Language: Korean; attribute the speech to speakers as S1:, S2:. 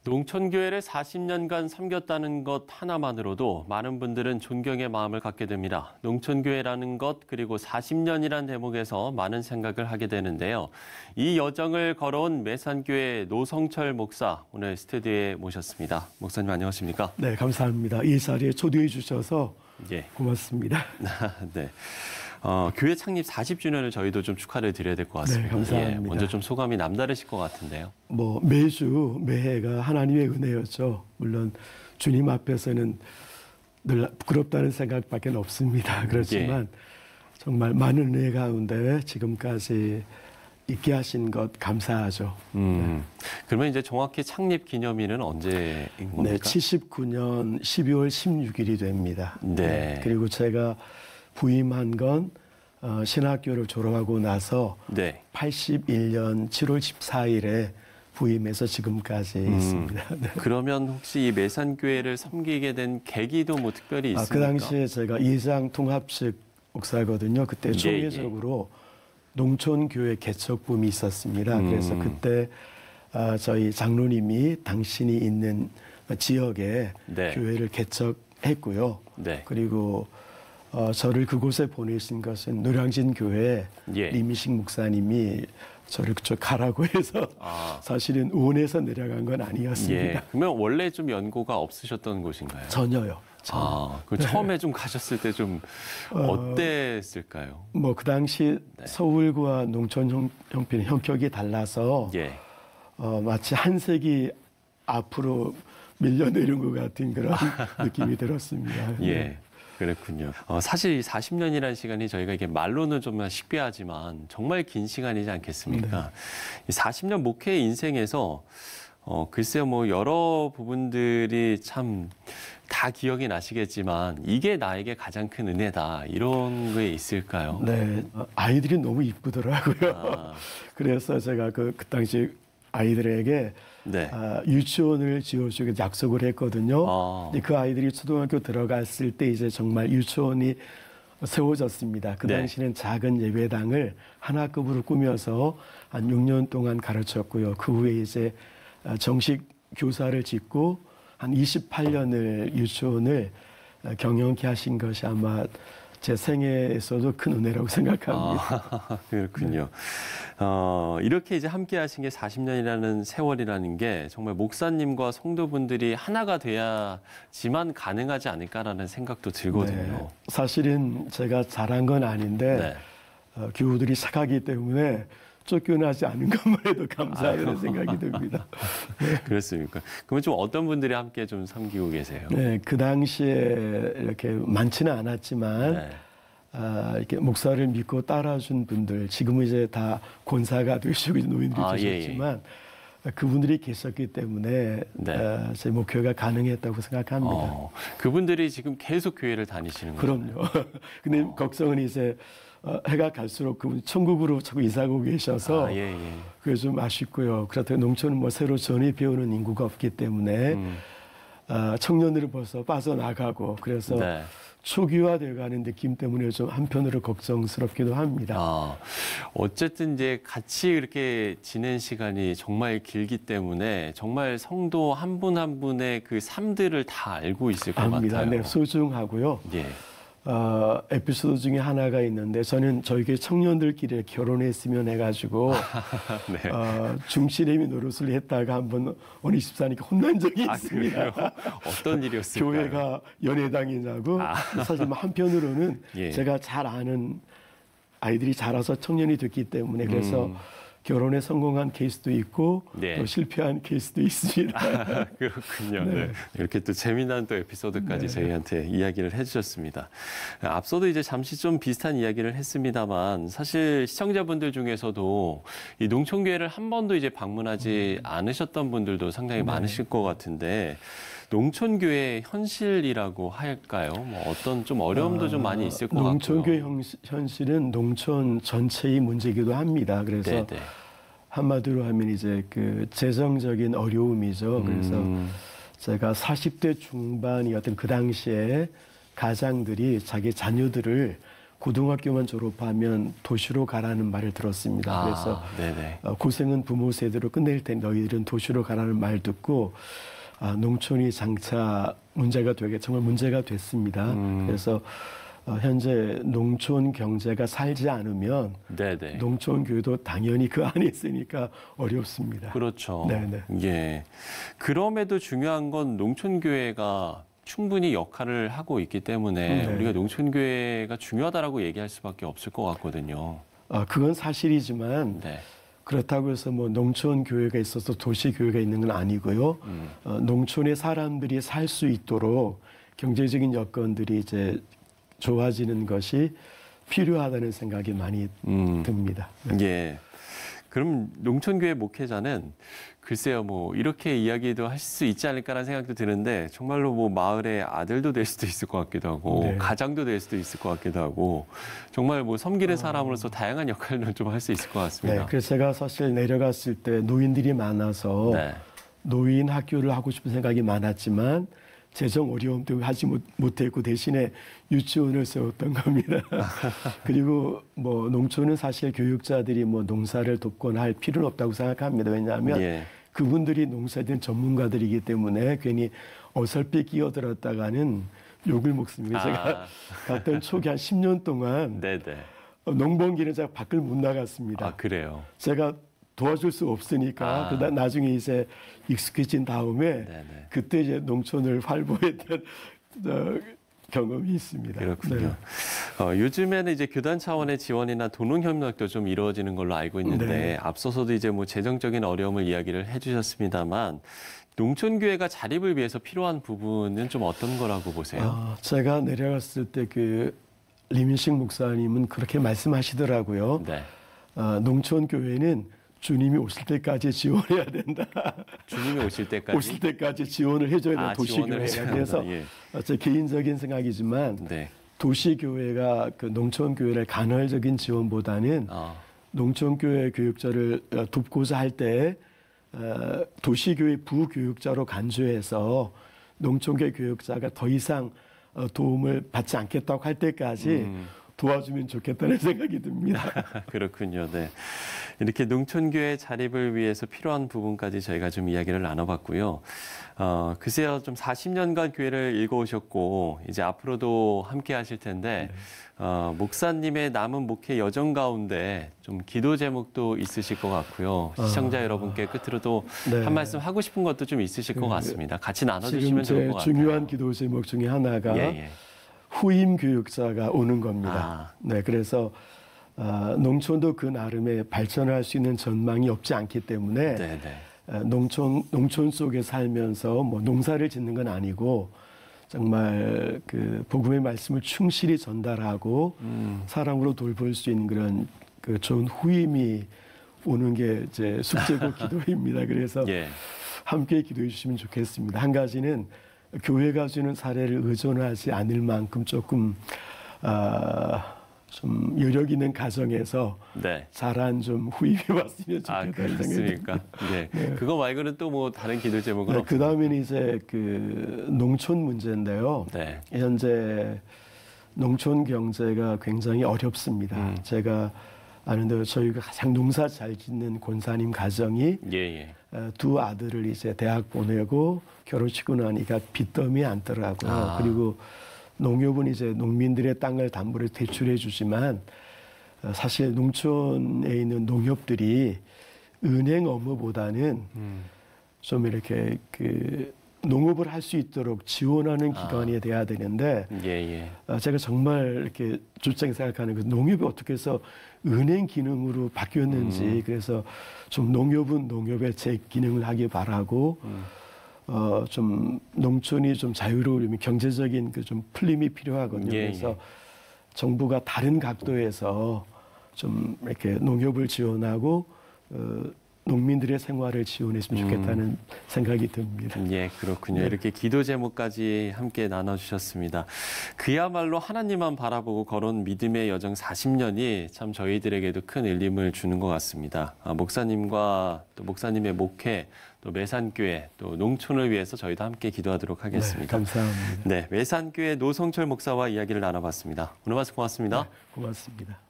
S1: 농촌교회를 40년간 섬겼다는 것 하나만으로도 많은 분들은 존경의 마음을 갖게 됩니다. 농촌교회라는 것 그리고 40년이란 대목에서 많은 생각을 하게 되는데요. 이 여정을 걸어온 매산교회 노성철 목사 오늘 스튜디오에 모셨습니다. 목사님 안녕하십니까?
S2: 네, 감사합니다. 이 자리에 초대해 주셔서 고맙습니다.
S1: 네. 교회 창립 40주년을 저희도 좀 축하를 드려야 될 것 같습니다.
S2: 네, 감사합니다.
S1: 먼저 좀 소감이 남다르실 것 같은데요.
S2: 매해가 하나님의 은혜였죠. 물론 주님 앞에서는 늘 부끄럽다는 생각밖에 없습니다. 그렇지만 정말 많은 은혜 가운데 지금까지 있게 하신 것 감사하죠.
S1: 그러면 이제 정확히 창립 기념일은 언제인 겁니까?
S2: 네, 79년 12월 16일이 됩니다.
S1: 네.
S2: 그리고 제가 부임한 건 신학교를 졸업하고 나서 81년 7월 14일에 부임해서 지금까지 있습니다. 네.
S1: 그러면 혹시 이 매산교회를 섬기게 된 계기도 뭐 특별히 있습니까?
S2: 그 당시에 제가 이장 통합식 목사거든요. 그때 총회적으로 농촌교회 개척붐이 있었습니다. 그래서 그때 저희 장로님이 당신이 있는 지역에 교회를 개척했고요. 그리고 저를 그곳에 보내신 것은 노량진 교회 리미식 목사님이 저를 그쪽 가라고 해서 사실은 원해서 내려간 건 아니었습니다.
S1: 그러면 원래 좀 연고가 없으셨던 곳인가요?
S2: 전혀요.
S1: 그 처음에 좀 가셨을 때 좀 어땠을까요?
S2: 그 당시 서울과 농촌 형편의 형격이 달라서 마치 한 세기 앞으로 밀려내린 것 같은 그런 느낌이 들었습니다.
S1: 그렇군요. 사실 40년이라는 시간이 저희가 이게 말로는 좀 식비하지만 정말 긴 시간이지 않겠습니까? 40년 목회 인생에서 글쎄요, 여러 부분들이 참 다 기억이 나시겠지만 이게 나에게 가장 큰 은혜다 이런 게 있을까요?
S2: 네, 아이들이 너무 이쁘더라고요. 그래서 제가 그 당시 아이들에게 유치원을 지어주기로 약속을 했거든요. 그 아이들이 초등학교 들어갔을 때 이제 정말 유치원이 세워졌습니다. 그 당시에는 작은 예배당을 하나급으로 꾸며서 한 6년 동안 가르쳤고요. 그 후에 이제 정식 교사를 짓고 한 28년을 유치원을 경영케 하신 것이 아마 제 생애에서도 큰 은혜라고 생각합니다.
S1: 그렇군요. 이렇게 이제 함께 하신 게 40년이라는 세월이라는 게 정말 목사님과 성도분들이 하나가 돼야지만 가능하지 않을까라는 생각도 들거든요.
S2: 사실은 제가 잘한 건 아닌데 교우들이 착하기 때문에 쫓겨나지 않은 것만 해도 감사하다는 생각이 듭니다.
S1: 그렇습니까? 그러면 좀 어떤 분들이 함께 좀 섬기고 계세요?
S2: 네, 그 당시에 이렇게 많지는 않았지만 이렇게 목사를 믿고 따라준 분들, 지금은 이제 다 권사가 되시고 노인들이 되셨지만 그분들이 계셨기 때문에 제 목표가 가능했다고 생각합니다.
S1: 그분들이 지금 계속 교회를 다니시는 거예요?
S2: 그럼요. 근데 걱정은 이제 해가 갈수록 그분 천국으로 자꾸 이사하고 계셔서 그게 좀 아쉽고요. 그렇다고 농촌은 새로 전이 배우는 인구가 없기 때문에 청년들이 벌써 빠져나가고 그래서 초기화되어가는 느낌 때문에 좀 한편으로 걱정스럽기도 합니다.
S1: 어쨌든 이제 같이 이렇게 지낸 시간이 정말 길기 때문에 정말 성도 한 분 한 분의 그 삶들을 다 알고 있을 것 같아요.
S2: 네, 소중하고요. 에피소드 중에 하나가 있는데 저는 저희 교회 청년들끼리 결혼했으면 해가지고 중시래미 노릇을 했다가 한번 어느 집사니까 혼난 적이 있습니다.
S1: 어떤 일이었을까요?
S2: 교회가 연애당이냐고. 사실 한편으로는 제가 잘 아는 아이들이 자라서 청년이 됐기 때문에 그래서 결혼에 성공한 케이스도 있고 또 실패한 케이스도 있습니다.
S1: 그렇군요. 이렇게 또 재미난 또 에피소드까지 저희한테 이야기를 해주셨습니다. 앞서도 이제 잠시 좀 비슷한 이야기를 했습니다만 사실 시청자분들 중에서도 이 농촌교회를 한 번도 이제 방문하지 않으셨던 분들도 상당히 많으실 것 같은데 농촌교회의 현실이라고 할까요? 어떤 좀 어려움도 좀 많이 있을 것 같고요.
S2: 농촌교회 현실은 농촌 전체의 문제이기도 합니다. 그래서 한마디로 하면 이제 그 재정적인 어려움이죠. 그래서 제가 40대 중반이었던 그 당시에 가장들이 자기 자녀들을 고등학교만 졸업하면 도시로 가라는 말을 들었습니다. 그래서 고생은 부모 세대로 끝낼 테니 너희들은 도시로 가라는 말 듣고 농촌이 장차 문제가 되게 정말 문제가 됐습니다. 그래서 현재 농촌 경제가 살지 않으면 농촌 교회도 당연히 그 안에 있으니까 어렵습니다.
S1: 그렇죠. 예. 그럼에도 중요한 건 농촌 교회가 충분히 역할을 하고 있기 때문에 우리가 농촌 교회가 중요하다라고 얘기할 수밖에 없을 것 같거든요.
S2: 그건 사실이지만 그렇다고 해서 뭐 농촌 교회가 있어서 도시 교회가 있는 건 아니고요. 농촌의 사람들이 살 수 있도록 경제적인 여건들이 이제 좋아지는 것이 필요하다는 생각이 많이 듭니다.
S1: 예. 그럼 농촌교회 목회자는 글쎄요, 뭐 이렇게 이야기도 하실 수 있지 않을까라는 생각도 드는데 정말로 뭐 마을의 아들도 될 수도 있을 것 같기도 하고 가장도 될 수도 있을 것 같기도 하고 정말 뭐 섬기는 사람으로서 다양한 역할을 좀 할 수 있을 것 같습니다.
S2: 그래서 제가 사실 내려갔을 때 노인들이 많아서 노인 학교를 하고 싶은 생각이 많았지만 재정 어려움 때문에 하지 못했고 대신에 유치원을 세웠던 겁니다. 그리고 뭐 농촌은 사실 교육자들이 뭐 농사를 돕거나 할 필요는 없다고 생각합니다. 왜냐하면 그분들이 농사에 대한 전문가들이기 때문에 괜히 어설프게 끼어들었다가는 욕을 먹습니다. 제가 갔던 초기 한 10년 동안 농번기는 제가 밖을 못 나갔습니다.
S1: 그래요?
S2: 제가 도와줄 수 없으니까 그다음 나중에 이제 익숙해진 다음에 그때 이제 농촌을 활보했던 경험이 있습니다.
S1: 그렇군요. 요즘에는 이제 교단 차원의 지원이나 도농 협력도 좀 이루어지는 걸로 알고 있는데 앞서서도 이제 뭐 재정적인 어려움을 이야기를 해주셨습니다만 농촌 교회가 자립을 위해서 필요한 부분은 좀 어떤 거라고 보세요?
S2: 제가 내려갔을 때 그 리민식 목사님은 그렇게 말씀하시더라고요. 농촌 교회는 주님이 오실 때까지 지원해야 된다.
S1: 주님이 오실 때까지?
S2: 오실 때까지 지원을 해줘야 된다. 도시교회가. 그래서 제 개인적인 생각이지만 도시교회가 그 농촌교회를 간헐적인 지원보다는 농촌교회 교육자를 돕고자 할 때 도시교회 부교육자로 간주해서 농촌교회 교육자가 더 이상 도움을 받지 않겠다고 할 때까지 도와주면 좋겠다는 생각이 듭니다.
S1: 그렇군요. 이렇게 농촌교회 자립을 위해서 필요한 부분까지 저희가 좀 이야기를 나눠봤고요. 글쎄요, 좀 40년간 교회를 읽어오셨고 이제 앞으로도 함께 하실 텐데 목사님의 남은 목회 여정 가운데 좀 기도 제목도 있으실 것 같고요. 시청자 여러분께 끝으로 또 한 말씀 하고 싶은 것도 좀 있으실 것 같습니다. 같이 나눠주시면 좋을 것 같아요.
S2: 지금 제 중요한 기도 제목 중에 하나가 후임 교육자가 오는 겁니다. 그래서 농촌도 그 나름의 발전할 수 있는 전망이 없지 않기 때문에 농촌 속에 살면서 뭐 농사를 짓는 건 아니고 정말 그 복음의 말씀을 충실히 전달하고 사랑으로 돌볼 수 있는 그런 그 좋은 후임이 오는 게 제 숙제고 기도입니다. 그래서 함께 기도해 주시면 좋겠습니다. 한 가지는 교회가 주는 사례를 의존하지 않을 만큼 조금 좀 여력 있는 가정에서 잘한 좀 후임이 왔으면 좋겠다는 생각이 듭니다.
S1: 그거 말고는 또 뭐 다른 기도 제목은 없습니까?
S2: 그 다음에는 이제 그 농촌 문제인데요. 현재 농촌 경제가 굉장히 어렵습니다. 제가 아는데 저희가 가장 농사 잘 짓는 권사님 가정이 두 아들을 이제 대학 보내고 결혼시키고 나니까 빚더미에 앉더라고요. 그리고 농협은 이제 농민들의 땅을 담보로 대출해 주지만 사실 농촌에 있는 농협들이 은행 업무보다는 좀 이렇게 그 농업을 할 수 있도록 지원하는 기관이 돼야 되는데 제가 정말 이렇게 줄장에 생각하는 그 농협이 어떻게 해서 은행 기능으로 바뀌었는지 그래서 좀 농협은 농협의 제 기능을 하길 바라고 좀 농촌이 좀 자유로우려면 경제적인 그 좀 풀림이 필요하거든요. 그래서 정부가 다른 각도에서 좀 이렇게 농협을 지원하고 농민들의 생활을 지원했으면 좋겠다는 생각이 듭니다.
S1: 예, 그렇군요. 이렇게 기도 제목까지 함께 나눠주셨습니다. 그야말로 하나님만 바라보고 걸어온 믿음의 여정 40년이 참 저희들에게도 큰 울림을 주는 것 같습니다. 목사님과 또 목사님의 목회, 또 매산교회, 또 농촌을 위해서 저희도 함께 기도하도록 하겠습니다.
S2: 네, 감사합니다.
S1: 네, 매산교회 노성철 목사와 이야기를 나눠봤습니다. 오늘 말씀 고맙습니다.
S2: 네, 고맙습니다.